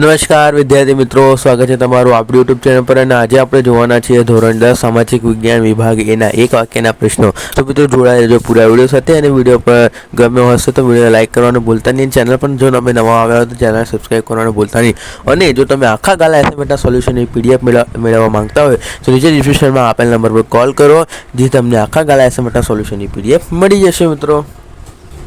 નમસ્કાર વિદ્યાર્થી મિત્રો, સ્વાગત છે તમારું આપણી યુટ્યુબ ચેનલ પર। અને આજે આપણે જોવાના છીએ ધોરણ 10 સામાજિક વિજ્ઞાન વિભાગ એના એક વાક્યના પ્રશ્નો। તો મિત્રો જોડાઈ રહેજો પૂરા વિડીયો સાથે, અને વિડીયો પર ગમ્યો હશે તો વિડીયો લાઈક કરવાનું ભૂલતા નહીં। ચેનલ પર જો તમે નવા આવ્યા હો તો ચેનલ સબસ્ક્રાઈબ કરવાનું ભૂલતા નહીં। અને જો તમે આખા ગાલા એસાઇનમેન્ટના સોલ્યુશનની પીડીએફ મેળવવા માંગતા હોય તો નીચે ડિસ્ક્રિપ્શનમાં આપેલ નંબર પર કોલ કરો, જે તમને આખા ગાલા એસાઇનમેન્ટના સોલ્યુશનની પીડીએફ મળી જશે મિત્રો।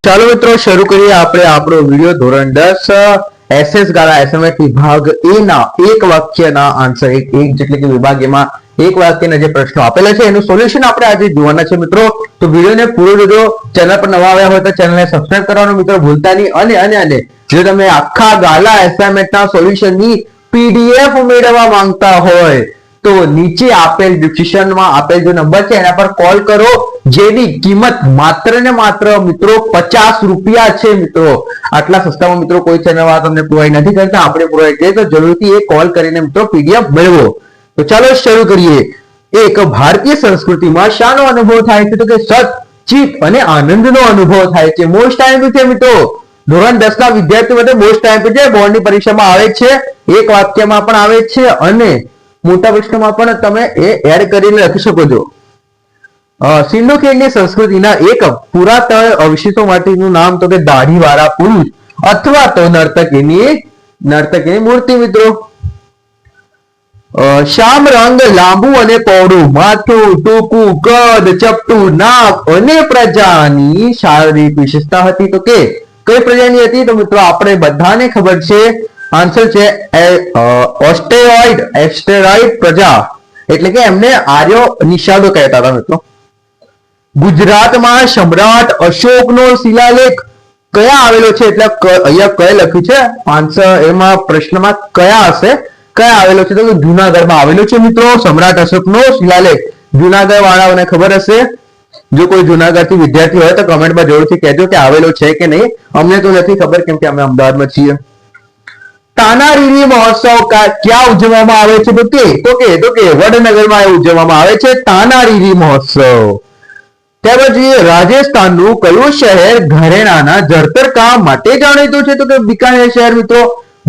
ચાલો મિત્રો શરૂ કરીએ આપણે આપણો વિડીયો। ધોરણ 10 એસએસ ગાલા એસાઇનમેન્ટ વિભાગ એ ના એક વાક્યના આન્સર એક એટલે કે વિભાગ એમાં એક વાક્યના જે પ્રશ્નો આપેલા છે એનું સોલ્યુશન આપણે આજે જોવાના છે મિત્રો। તો વિડીયોને પૂરો જોજો। ચેનલ પર નવા આવ્યા હોય તો ચેનલને સબસ્ક્રાઇબ કરવાનું મિત્રો ભૂલતા નહીં। અને જો તમે આખા ગાલા એસાઇનમેન્ટના સોલ્યુશનની પીડીએફ મેળવવા માંગતા હોય તો નીચે આપેલ ડિસ્ક્રિપ્શનમાં આપેલ જે નંબર છે એના પર કોલ કરો, જેની કિંમત માત્ર ને માત્ર મિત્રો 50 રૂપિયા છે મિત્રો। આટલા સસ્તામાં મિત્રો કોઈ ચેનલ વાળા તમને પ્રોવાઈડ નથી કરતા, આપણે પ્રોવાઈડ કરીએ તો જરૂરથી એ કોલ કરીને મિત્રો પીડીએફ મેળવો। તો ચાલો શરૂ કરીએ। એક ભારતીય સંસ્કૃતિમાં શાનો અનુભવ થાય છે? તો કે સત, ચિત્ત અને આનંદનો અનુભવ થાય છે। મોસ્ટ ટાઈમ છે મિત્રો, ધોરણ 10 ના વિદ્યાર્થીઓ માટે મોસ્ટ ટાઈમ છે, બોર્ડની પરીક્ષામાં આવે છે, એક વાક્યમાં પણ આવે છે અને મોટા પ્રશ્નોમાં પણ તમે એ એડ કરીને લખી શકો છો। સિંધુ ખીણની સંસ્કૃતિના એક પુરાતન અવશેષો માટેનું નામ તો કે દાઢીવાળા પુરુષ અથવા તો નર્તકીની મૂર્તિ મિત્રો। શ્યામ રંગ, લાંબુ અને પહોળું માથું, ટૂંકું કદ, ચપટું નાક અને પ્રજાની શારીરિક વિશેષતા હતી। તો કે કઈ પ્રજાની હતી? તો મિત્રો આપણે બધાને ખબર છે, આન્સર છે ઓસ્ટ્રેરોઇડ પ્રજા, એટલે કે એમને આર્યો નિષાદો કહેતા હતા મિત્રો। ગુજરાતમાં સમ્રાટ અશોકનો શિલાલેખ કયા આવેલો છે? એટલે અહીંયા કયા લખ્યું છે આન્સર, એમાં પ્રશ્નમાં કયા હશે, કયા આવેલો છે? તો જુનાગઢમાં આવેલો છે મિત્રો સમ્રાટ અશોકનો શિલાલેખ। જુનાગઢ વાળાઓને ખબર હશે, જો કોઈ જુનાગઢથી વિદ્યાર્થી હોય તો કમેન્ટમાં જરૂરથી કહેજો કે આવેલો છે કે નહીં। અમને તો નથી ખબર, કેમ કે અમે અમદાવાદમાં છીએ। તાનારીરી મહોત્સવ ક્યાં ઉજવવામાં આવે છે? તો કે વડનગરમાં ઉજવવામાં આવે છે તાનારીરી મહોત્સવ। ત્યાર પછી રાજસ્થાનનું કયું શહેર ઘરેણાના જળતર કામ માટે જાણીતું છે? તો કે બિકાનેર શહેર મિત્રો।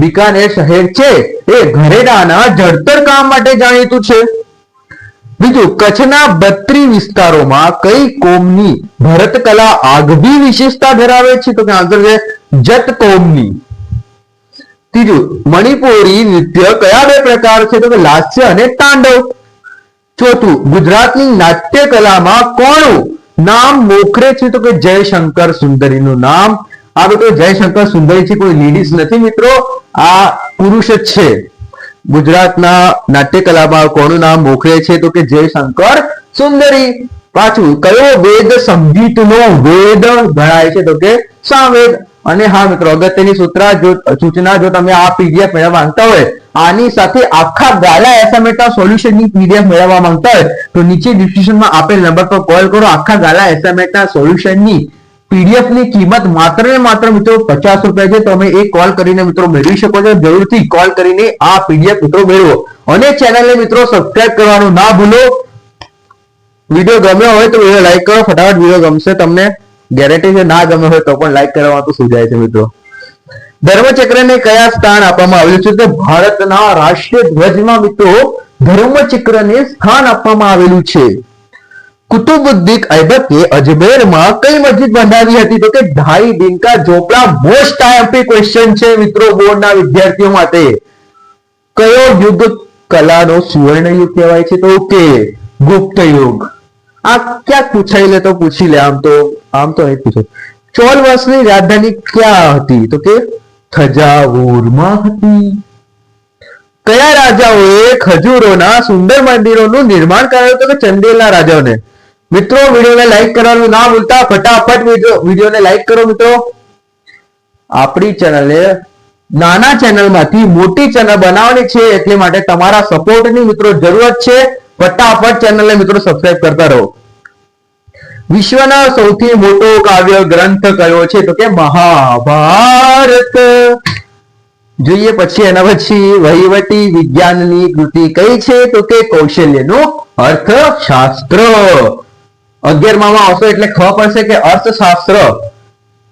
બિકાનેર શહેર છે એ ઘરેણાના જળતર કામ માટે જાણીતું છે। બીજું, કચ્છના 32 વિસ્તારોમાં કઈ કોમની ભરતકલા આગવી વિશેષતા ધરાવે છે? તો કે આન્સર છે જત કોમની। ત્રીજું, મણિપુરી નૃત્ય કયા બે પ્રકાર છે? તો કે લાસ્ય અને તાંડવ। ચોથું, ગુજરાતની નાટ્ય કલામાં કોનું નામ મોખરે છે? તો કે જયશંકર સુંદરીનું નામ। આ મિત્રો જયશંકર સુંદરી છે, કોઈ લેડીઝ નથી મિત્રો, આ પુરુષ જ છે। ગુજરાતના નાટ્ય કલામાં કોનું નામ મોખરે છે? તો કે જયશંકર સુંદરી। પાછું, કયો વેદ સંગીતનો વેદ ગણાય છે? તો કે સામવેદ। અને હા મિત્રો, અગત્યની સૂચના, જો તમે આ પીડીએફ મેળવવા માંગતા હોય, આની સાથે આખા ગાલા એસાઇનમેન્ટના સોલ્યુશનની પીડીએફ મેળવવા માંગતા હોય તો નીચે ડિસ્ક્રિપ્શનમાં આપેલ નંબર પર કોલ કરો। આખા ગાલા એસાઇનમેન્ટના સોલ્યુશનની પીડીએફ ની કિંમત માત્ર ને માત્ર મિત્રો 50 રૂપિયા છે। તમે એ કોલ કરીને મિત્રો મેળવી શકો છો। જરૂરથી કોલ કરીને આ પીડીએફ મિત્રો મેળવો, અને ચેનલને મિત્રો સબસ્ક્રાઇબ કરવાનું ના ભૂલો। વિડીયો ગમ્યો હોય તો વિડીયો લાઈક કરો, ફટાફટ વિડીયો ગમશે તમને, ગેરંટી છે। ના ગમે હોય તો પણ લાઈક કરવાનું તો શું જાય છે મિત્રો। ધર્મચક્રને કયા સ્થાન આપવામાં આવેલું છે? તો ભારતના રાષ્ટ્રીય ધ્વજમાં મિત્રો ધર્મચક્રને સ્થાન આપવામાં આવેલું છે। કુતુબુદ્દીન ઐબકે અજમેરમાં કઈ મસ્જિદ બંધાવી હતી? તો કે ઢાઈ દિનકા ઝોપડા। મોસ્ટ આઈએમપી ક્વેશ્ચન છે મિત્રો બોર્ડના વિદ્યાર્થીઓ માટે। કયો યુગ કલાનો સુવર્ણ યુગ કહેવાય છે? તો કે ગુપ્ત યુગ। આ ક્યાંક પૂછાઈ લે તો પૂછી લે, આમ તો નહીં પૂછાય। ચોલ વંશની રાજધાની ક્યાં હતી? તો કે થજાવુરમાં હતી। કયા રાજાઓએ ખજૂરોના સુંદર મંદિરોનું નિર્માણ કરાયું? તો કે ચંદેલના રાજાઓને। મિત્રો વિડીયોને લાઈક કરવાનું ના ભૂલતા, ફટાફટ વિડીયોને લાઈક કરો મિત્રો। આપણી ચેનલને નાના ચેનલમાંથી મોટી ચેનલ બનાવવાની છે, એટલે માટે તમારા સપોર્ટની મિત્રો જરૂરત છે। ફટાફટ ચેનલને મિત્રો સબસ્ક્રાઇબ કરતા રહો। વિશ્વના સૌથી મોટો કાવ્ય ગ્રંથ કયો છે? તો કે મહાભારત। જોઈએ પછી એના પછી વહીવટી વિજ્ઞાનની કૃતિ કઈ છે? તો કે કૌશલ્યનું અર્થશાસ્ત્ર। 11માં આવશો એટલે ખબર પડશે કે અર્થશાસ્ત્ર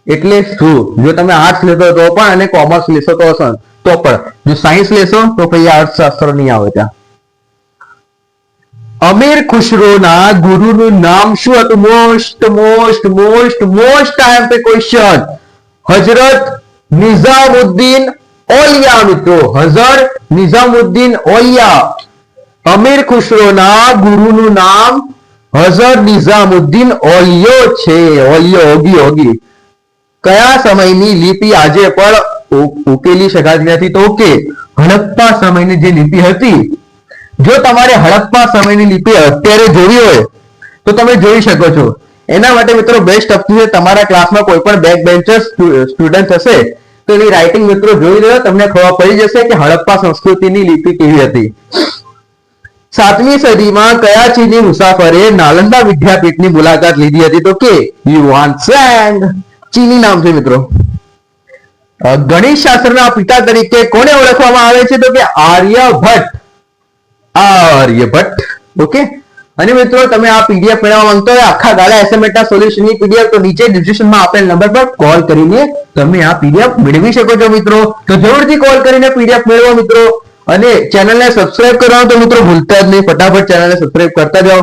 એટલે શું। જો તમે આર્ટ્સ લેશો તો પણ અને કોમર્સ લેશો તો તો પણ જો સાયન્સ લેશો તો પછી અર્થશાસ્ત્ર નહીં આવે ત્યાં. અમીર ખુશરોના ગુરુનું નામ શું હતું? Most IMP question. Hazrat Nizamuddin Auliya મિત્રો, હઝરત નિઝામુદ્દીન ઓલિયા. અમીર ખુશરોના ગુરુનું નામ હઝરત નિઝામુદ્દીન ઓલિયો છે. ઓલિયો હોગી. કયા સમયની લિપિ આજે પણ ઉકેલી શકાતી નથી? તો કે હડપ્પા સમયની જે લિપિ હતી. જો તમારે હડપ્પા સમયની લિપિ અત્યારે જોવી હોય તો તમે જોઈ શકો છો. એના માટે મિત્રો બેસ્ટ ઓપ્શન છે તમારા ક્લાસમાં કોઈ પણ બેક બેન્ચર સ્ટુડન્ટ હશે તો એની રાઇટિંગ મિત્રો જોઈ લો, તમને ખબર પડી જશે કે હડપ્પા સંસ્કૃતિની લિપિ કેવી હતી. 7મી સદીમાં કયા ચીની મુસાફરે નાલંદા વિદ્યાપીઠની મુલાકાત લીધી હતી? તો કે યુવાન સેંગ. ચીની નામ છે મિત્રો. ગણિત શાસ્ત્રના પિતા તરીકે કોને ઓળખવામાં આવે છે? તો કે આર્યભટ્ટ. ઓકે. અને મિત્રો તમે આ પીડીએફ મેળવવા માંગતો હોય આખા ગાળા એસાઇનમેન્ટના સોલ્યુશનની પીડીએફ, તો નીચે ડિસ્ક્રિપ્શનમાં આપેલ નંબર પર કોલ કરીને તમે આ પીડીએફ મેળવી શકો છો મિત્રો. તો જરૂરથી કોલ કરીને પીડીએફ મેળવો મિત્રો. અને ચેનલને સબસ્ક્રાઇબ કરવાનું તો મિત્રો ભૂલતા જ નહીં, ફટાફટ ચેનલને સબસ્ક્રાઇબ કરતા જાઓ.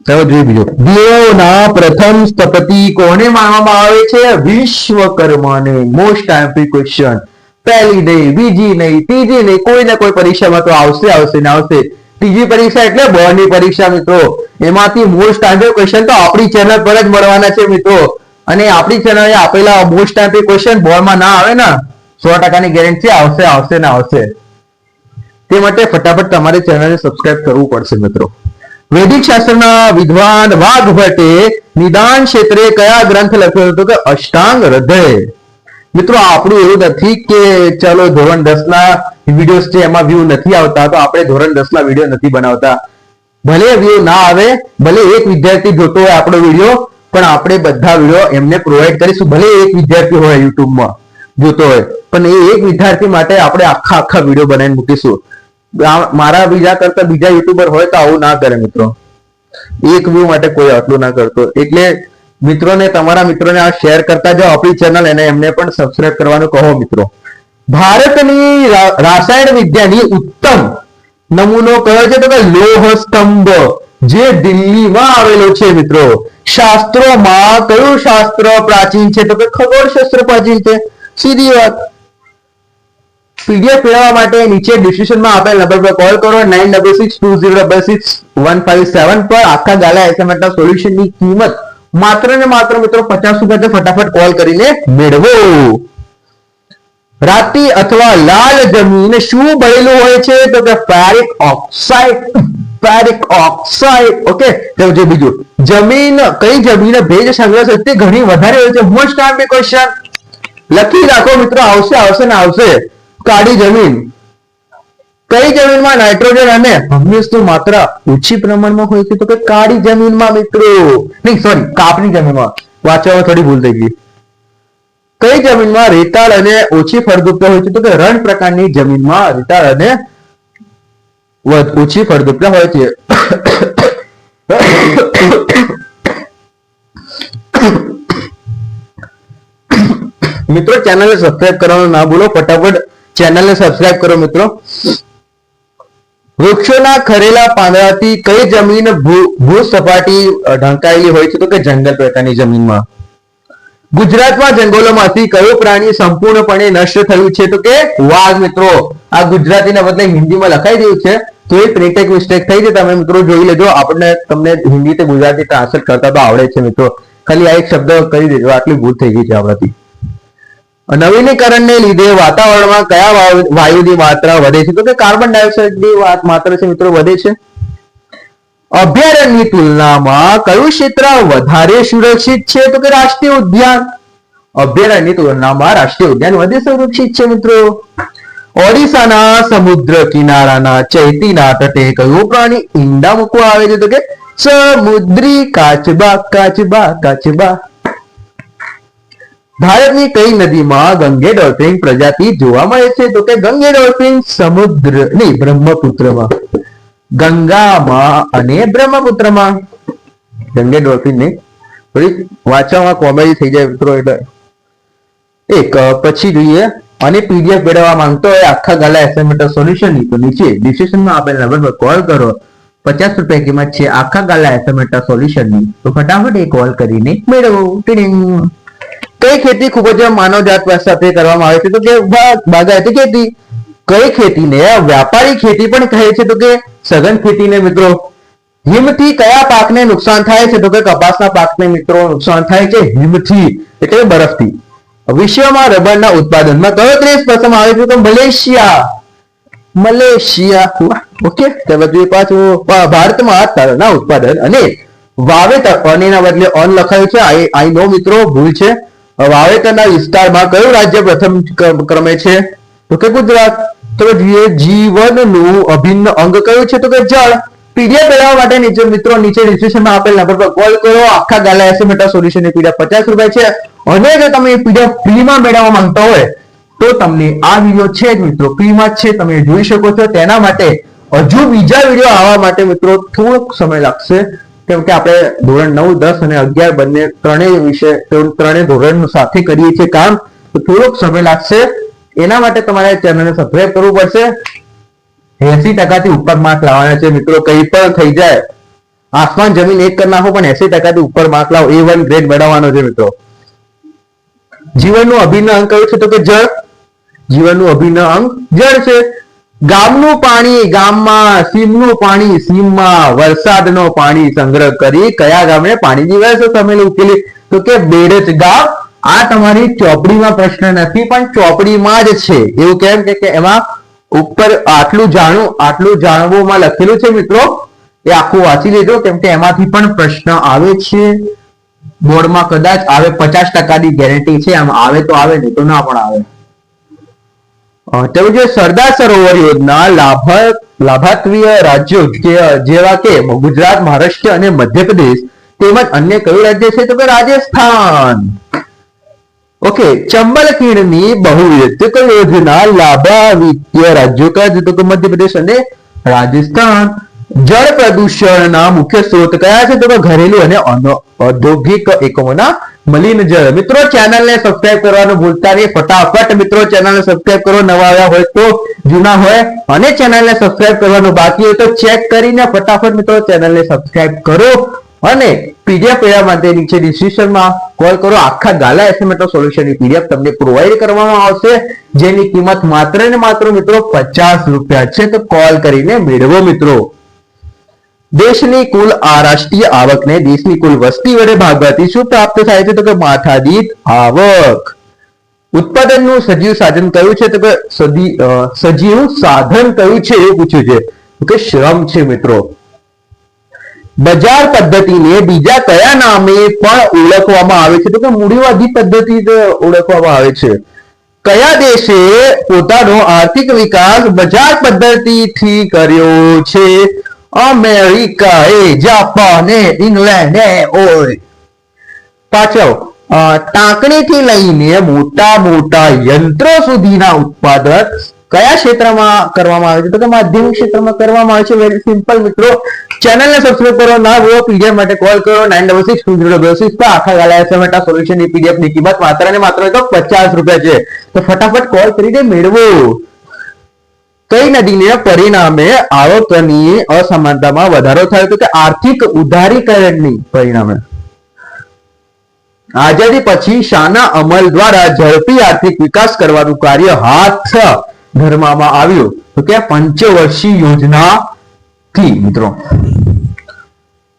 ચાલો જોઈએ બીજો. દેવોના પ્રથમ સ્થપતિ કોને માનવામાં આવે છે? વિશ્વકર્માને. Most IMP question. પહેલી નહીં, બીજી નહીં, ત્રીજી નહીં, કોઈ ને કોઈ પરીક્ષામાં તો આવશે. ત્રીજી પરીક્ષા એટલે બોર્ડની પરીક્ષા મિત્રો. એમાંથી મોસ્ટ આઈએમપી ક્વેશ્ચન તો આપણી ચેનલ પર જ મળવાના છે મિત્રો. અને આપણી ચેનલે આપેલા મોસ્ટ આઈએમપી ક્વેશ્ચન બોર્ડમાં ના આવે ને 100%ની ગેરંટી આવશે. તે માટે ફટાફટ તમારે ચેનલને સબસ્ક્રાઇબ કરવું પડશે મિત્રો. વૈદિક શાસ્ત્રના વિદ્વાન વાઘભટ્ટે નિદાન ક્ષેત્રે કયા ગ્રંથ લખ્યો હતો? કે અષ્ટાંગ હૃદય. મિત્રો આપણું એવું નથી કે ચલો ધોરણ 10 ના વિડીયોઝ છે એમાં વ્યૂ નથી આવતા તો આપણે ધોરણ 10 ના વિડીયો નથી બનાવતા. ભલે વ્યૂ ના આવે, ભલે એક વિદ્યાર્થી જોતો હોય આપણો વિડીયો, પણ આપણે બધા વિડીયો એમને પ્રોવાઈડ કરીશું. ભલે એક વિદ્યાર્થી હોય યુટ્યુબમાં જોતો હોય, પણ એ એક વિદ્યાર્થી માટે આપણે આખા વિડીયો બનાવીને મૂકીશું. મારા બીજા કરતા બીજા યુટ્યુબર હોય તો આવું ના કરે મિત્રો. એક વ્યૂ માટે કોઈ આટલું ના કરતો. એટલે મિત્રોને, તમારા મિત્રોને આ શેર કરતા જાઓ આપણી ચેનલ, અને એમને પણ સબસ્ક્રાઇબ કરવાનું કહો મિત્રો. ભારતની રાસાયણ વિદ્યાની ઉત્તમ નમૂનો કયો છે? તો કે લોહ સ્તંભ, જે દિલ્હીમાં આવેલો છે મિત્રો. શાસ્ત્રોમાં કયું શાસ્ત્ર પ્રાચીન છે? તો કે ખગોળશાસ્ત્ર પ્રાચીન છે. સીધી વાત. પીડીએફ મેળવવા માટે નીચે ડિસ્ક્રિપ્શનમાં આપેલ નંબર પર કોલ કરો 9662061557 પર. આખા ગાળા એસાઇનમેન્ટના સોલ્યુશનની કિંમત માત્ર ને માત્ર મિત્રો 50 રૂપિયા છે. ફટાફટ કોલ કરીને મેળવો. રાતી અથવા લાલ જમીન શું ભરેલું હોય છે? તો કે ફેરિક ઓક્સાઇડ. ઓકે. તો જે બીજું, કઈ જમીન ભેજ સંગ્રહ શક્તિ ઘણી વધારે હોય છે? Most IMP question. લખી રાખો મિત્રો, આવશે. કાળી જમીન. કઈ જમીનમાં નાઇટ્રોજન અને હંમેશની માત્રા ઓછી પ્રમાણમાં હોય છે? તો કે કાળી જમીનમાં મિત્રો. નહીં, સોરી, કાપની જમીનમાં. વાંચવામાં થોડી ભૂલ થઈ ગઈ. કઈ જમીનમાં રેતાળ અને ઓછી ફળદ્રુપતા હોય છે? તો કે રણ પ્રકારની જમીનમાં રેતાળ અને ઓછી ફળદ્રુપતા હોય છે. મિત્રો ચેનલને સબસ્ક્રાઇબ કરવાનું ના ભૂલો. ફટાફટ ચેનલને સબસ્ક્રાઇબ કરો મિત્રો. વૃક્ષોના ખરેલા પાંદડાથી કઈ જમીન ભૂસપાટી ઢંકાયેલી હોય છે? તો કે જંગલ પ્રકારની જમીનમાં. ગુજરાતમાં જંગલોમાંથી કયું પ્રાણી સંપૂર્ણપણે નષ્ટ થયું છે? તો કે વાઘ મિત્રો. આ ગુજરાતીના બદલે હિન્દીમાં લખાઈ ગયું છે તો એ પ્રિન્ટેક મિસ્ટેક થઈ છે. તમે મિત્રો જોઈ લેજો. તમને હિન્દી થી ગુજરાતી ટ્રાન્સલેટ કરતા તો આવડે છે મિત્રો. ખાલી આ એક શબ્દ કહી દેજો, આટલી ભૂલ થઈ ગઈ છે આપણાથી. નવીનીકરણને લીધે વાતાવરણમાં કયા વાયુની માત્રા વધે છે? તો કે કાર્બન ડાયોક્સાઇડની માત્રા છે મિત્રો વધે છે. અભયારણ્યની તુલનામાં કયું ક્ષેત્ર વધારે સુરક્ષિત છે? તો કે રાષ્ટ્રીય ઉદ્યાન. અભયારણ્યની તુલનામાં રાષ્ટ્રીય ઉદ્યાન વધુ સુરક્ષિત છે મિત્રો. ઓડિશાના સમુદ્ર કિનારાના ચૈતીના તટે કયું પ્રાણી ઈંડા મૂકવા આવે છે? તો કે સમુદ્રી કાચબા. ભારતની કઈ નદીમાં ગંગે ડોલ્ફિન પ્રજાતિ જોવા મળે છે? તો કે ગંગે ડોલ્ફિન બ્રહ્મપુત્રમાં. ગંગામાં અને બ્રહ્મપુત્રમાં. ગંગે ડોલ્ફિન ને થોડી વાંચવામાં કોમેડી થઈ જાય મિત્રો. એટલે એક પછી જોઈએ અને પીડીએફ મેળવવા માંગતો હોય આખા ગાલા એસાઇનમેન્ટ સોલ્યુશનની તો નીચે ડિસ્ક્રિપ્શનમાં આપેલ નંબર પર કોલ કરો. 50 રૂપિયા કિંમત છે આખા ગાલા એસાઇનમેન્ટ સોલ્યુશનની, તો ફટાફટ એ કોલ કરીને મેળવો. ટીડિંગ. કઈ ખેતી ખૂબ જ માનવજાત સાથે કરવામાં આવે છે? તો કે બાગાયતી ખેતી. કઈ ખેતીને વ્યાપારી ખેતી પણ કહે છે? તો કે સઘન ખેતીને મિત્રો. હિમથી કયા પાકને નુકસાન થાય છે? તો કે કપાસના પાકને મિત્રો નુકસાન થાય છે હિમથી, એટલે બરફથી. વિશ્વમાં રબરના ઉત્પાદનમાં કયો દેશ પ્રથમ આવે છે? તો મલેશિયા. ઓકે, ત્યાર પાછું ભારતમાં તલના ઉત્પાદન અને વાવેતર અનેના બદલે અન લખાયું છે. આઈ નો મિત્રો, ભૂલ છે. વાવેતરના વિસ્તારમાં કયું રાજ્ય પ્રથમ ક્રમે છે? તો કે ગુજરાત. તો જીવનનું અભિન્ન અંગ કયું છે? તો કે જળ. પીડીએફ મેળવવા માટે નીચે મિત્રો નીચે ડિસ્ક્રિપ્શનમાં આપેલ નંબર પર કોલ કરો. આખા ગાલા એસાઇનમેન્ટ સોલ્યુશનની પીડીએફ 50 રૂપિયા છે. અને જો તમે પીડીએફ ફ્રીમાં મેળવવા માંગતા હોય તો તમને આ વિડીયો છે જ મિત્રો ફ્રીમાં જ છે, તમે જોઈ શકો છો. તેના માટે હજુ બીજા વિડીયો આવવા માટે મિત્રો થોડોક સમય લાગશે, કેમ કે આપણે ધોરણ 9, 10 અને 11 બંને ત્રણેય ધોરણ સાથે કરીએ છીએ કામ, તો થોડોક સમય લાગશે. એના માટે તમારે ચેનલને સબસ્ક્રાઇબ કરવું પડશે. 80% થી ઉપર માર્ક લાવવાના છે મિત્રો. કંઈ પણ થઈ જાય, આસમાન જમીન એક કરી નાખો, પણ 80% થી ઉપર માર્ક લાવો, A1 ગ્રેડ મેળવવાનો છે મિત્રો. જીવનનું અભિન્ન અંગ કયું છે? તો કે જળ. જીવનનું અભિન્ન અંગ જળ છે. ગામનું પાણી ગામમાં, સીમનું પાણી સીમમાં, વરસાદનો પાણી સંગ્રહ કરી કયા ગામને પાણીની વ્યવસ્થા સામેલ ઉકેલી? તો કે બેડજ ગામ. આ તમારી ચોપડીમાં પ્રશ્ન નથી, પણ ચોપડીમાં જ છે. એવું કેમ કે એમાં ઉપર આટલું જાણવુંમાં લખેલું છે મિત્રો, એ આખું વાંચી લેજો, કેમ કે એમાંથી પણ પ્રશ્ન આવે છે. બોર્ડમાં કદાચ આવે, 50% ની ગેરંટી છે. આમ આવે તો આવે, નહીં તો ના પણ આવે. તેવું જે સરદાર સરોવર યોજના લાભાર્થી રાજ્યો જેવા કે ગુજરાત, મહારાષ્ટ્ર અને મધ્યપ્રદેશ તેમજ અન્ય કયું રાજ્ય છે? તો કે રાજસ્થાન. ઓકે, ચંબલ ખીણની બહુવિધ યોજના લાભાર્થી રાજ્યો કયા છે? તો કે મધ્યપ્રદેશ અને રાજસ્થાન. જળ પ્રદૂષણના મુખ્ય સ્ત્રોત કયા છે? તો કે ઘરેલું અને ઔદ્યોગિક એકમોના મલિન જળ. મિત્રો ચેનલને સબસ્ક્રાઇબ કરવાનું ભૂલતા નહીં. ફટાફટ મિત્રો ચેનલને સબસ્ક્રાઇબ કરો, નવા આવ્યા હોય તો, જૂના હોય અને ચેનલને સબસ્ક્રાઇબ કરવાનું બાકી હોય તો ચેક કરીને ફટાફટ મિત્રો ચેનલને સબસ્ક્રાઇબ કરો. અને પીડીએફ મેળવવા માટે નીચે ડિસ્ક્રિપ્શનમાં કોલ કરો. આખા ગાલા એસાઇનમેન્ટ સોલ્યુશનની પીડીએફ તમને પ્રોવાઈડ કરવામાં આવશે, જેની કિંમત માત્ર ને માત્ર મિત્રો 50 રૂપિયા છે. તો કોલ કરીને મેળવો મિત્રો. દેશની કુલ રાષ્ટ્રીય આવકને દેશની કુલ વસ્તી વડે ભાગવાથી શું પ્રાપ્ત થાય છે? તો કે માથાદીઠ આવક. ઉત્પાદનનું સજીવ સાધન કયું છે? તો કે સજીવ સાધન કયું છે એ પૂછ્યું છે. તો કે શ્રમ છે મિત્રો. બજાર પદ્ધતિને બીજા કયા નામે પણ ઓળખવામાં આવે છે? તો કે મૂડીવાદી પદ્ધતિ ઓળખવામાં આવે છે. કયા દેશે પોતાનો આર્થિક વિકાસ બજાર પદ્ધતિથી કર્યો છે? અમેરિકાએ, જાપાને, ઇંગ્લેન્ડે. પાછળ ટાંકણીથી લઈને મોટા યંત્રો સુધીના ઉત્પાદન કયા ક્ષેત્રમાં કરવામાં આવે છે? તો કે માધ્યમિક ક્ષેત્રમાં કરવામાં આવે છે. વેરી સિમ્પલ મિત્રો. ચેનલને સબસ્ક્રાઇબ કરો, ના હોય પીડીએફ માટે કોલ કરો 966206 પર. આખા ગાલા એસાઇનમેન્ટ સોલ્યુશનની પીડીએફ ની કિંમત માત્ર ને માત્ર તો 50 રૂપિયા છે. તો ફટાફટ કોલ કરીને મેળવો. કઈ નદીને પરિણામે આવકની અસમાનતામાં વધારો થયો? તો કે આર્થિક ઉદારીકરણની પરિણામે. આઝાદી પછી શાના અમલ દ્વારા ઝડપી આર્થિક વિકાસ કરવાનું કાર્ય હાથ ધરવામાં આવ્યું? તો કે પંચવર્ષીય યોજના થી મિત્રો.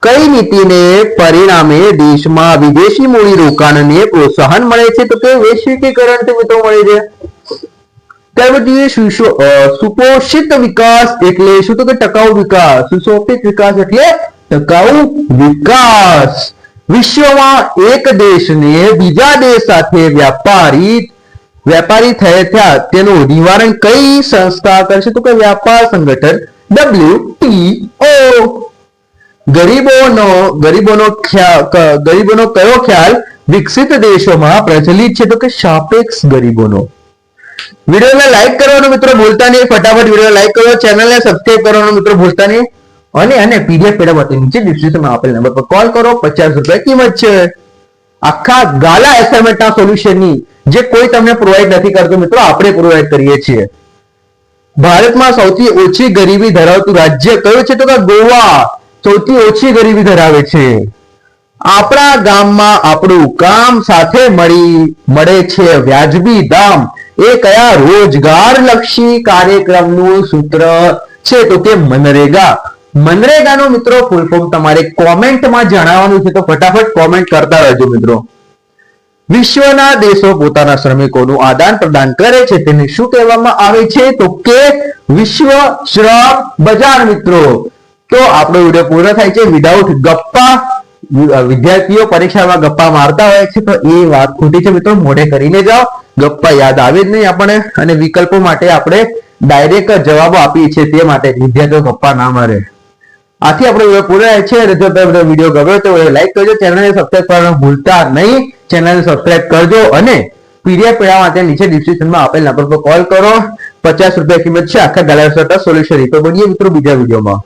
કઈ નીતિને પરિણામે દેશમાં વિદેશી મૂડી રોકાણને પ્રોત્સાહન મળે છે? તો કે વૈશ્વિકીકરણથી મિત્રો મળે છે. સુપોષિત વિકાસ એટલે શું? તો કે ટકાઉ વિકાસ. સુશોભિત વિકાસ એટલે ટકાઉ વિકાસ. વિશ્વમાં એક દેશને બીજા દેશ સાથે વ્યાપારી થયા તેનું નિવારણ કઈ સંસ્થા કરશે? તો કે વ્યાપાર સંગઠન WTO. ગરીબોનો કયો ખ્યાલ વિકસિત દેશોમાં પ્રચલિત છે? તો કે સાપેક્ષ ગરીબોનો. વિડીયોને લાઈક કરવાનું મિત્રો ભૂલતા નહીં. ફટાફટ વિડીયો લાઈક કરો, ચેનલને સબસ્ક્રાઇબ કરવાનું મિત્રો ભૂલતા નહીં. અને પીડીએફ મેળવવા માટે નીચે ડિસ્ક્રિપ્શનમાં આપેલ નંબર પર કોલ કરો. 50 રૂપિયા કિંમત છે. આખા ગાલા એસાઇનમેન્ટના સોલ્યુશનની જે કોઈ તમને પ્રોવાઈડ નથી કરતું મિત્રો, આપણે પ્રોવાઈડ કરીએ છીએ. ભારતમાં સૌથી ઓછી ગરીબી ધરાવતું રાજ્ય કયું છે? તો કે ગોવા સૌથી ઓછી ગરીબી ધરાવે છે. આપણા ગામમાં આપણું કામ સાથે મળે છે વ્યાજબી દામ એ કયા રોજગાર લક્ષી કાર્યક્રમનું સૂત્ર છે? તો કે મનરેગા. મનરેગાનો મિત્રો ફૂલ ફોર્મ તમારે કોમેન્ટમાં જણાવવાનું છે, તો ફટાફટ કોમેન્ટ કરતા રહેજો મિત્રો. વિશ્વના દેશો પોતાના શ્રમિકોનું આદાન પ્રદાન કરે છે તેને શું કહેવામાં આવે છે? તો કે વિશ્વ શ્રમ બજાર મિત્રો. તો આપણો વિડીયો પૂરો થાય છે. વિધાઉટ ગપ્પા વિદ્યાર્થીઓ પરીક્ષામાં ગપ્પા મારતા હોય છે, તો એ વાત ખોટી છે મિત્રો. મોઢે કરીને જાઓ, ગપ્પા યાદ આવે જ નહીં આપણને. અને વિકલ્પો માટે આપણે ડાયરેક્ટ જવાબો આપીએ છીએ, તે માટે વિદ્યાર્થીઓ ગપ્પા ના મારે. આથી આપણો વિડીયો પૂરો થાય છે. અને જો તમને વિડીયો ગમ્યો તો લાઈક કરજો, ચેનલને સબસ્ક્રાઇબ કરવાનું ભૂલતા નહીં. ચેનલને સબસ્ક્રાઇબ કરજો અને પીડીએફ મેળવવા માટે નીચે ડિસ્ક્રિપ્શનમાં આપેલ નંબર પર કોલ કરો. ₹50 કિંમત છે આખા ગાલા સોલ્યુશન. તો મળીએ મિત્રો બીજા વિડીયોમાં.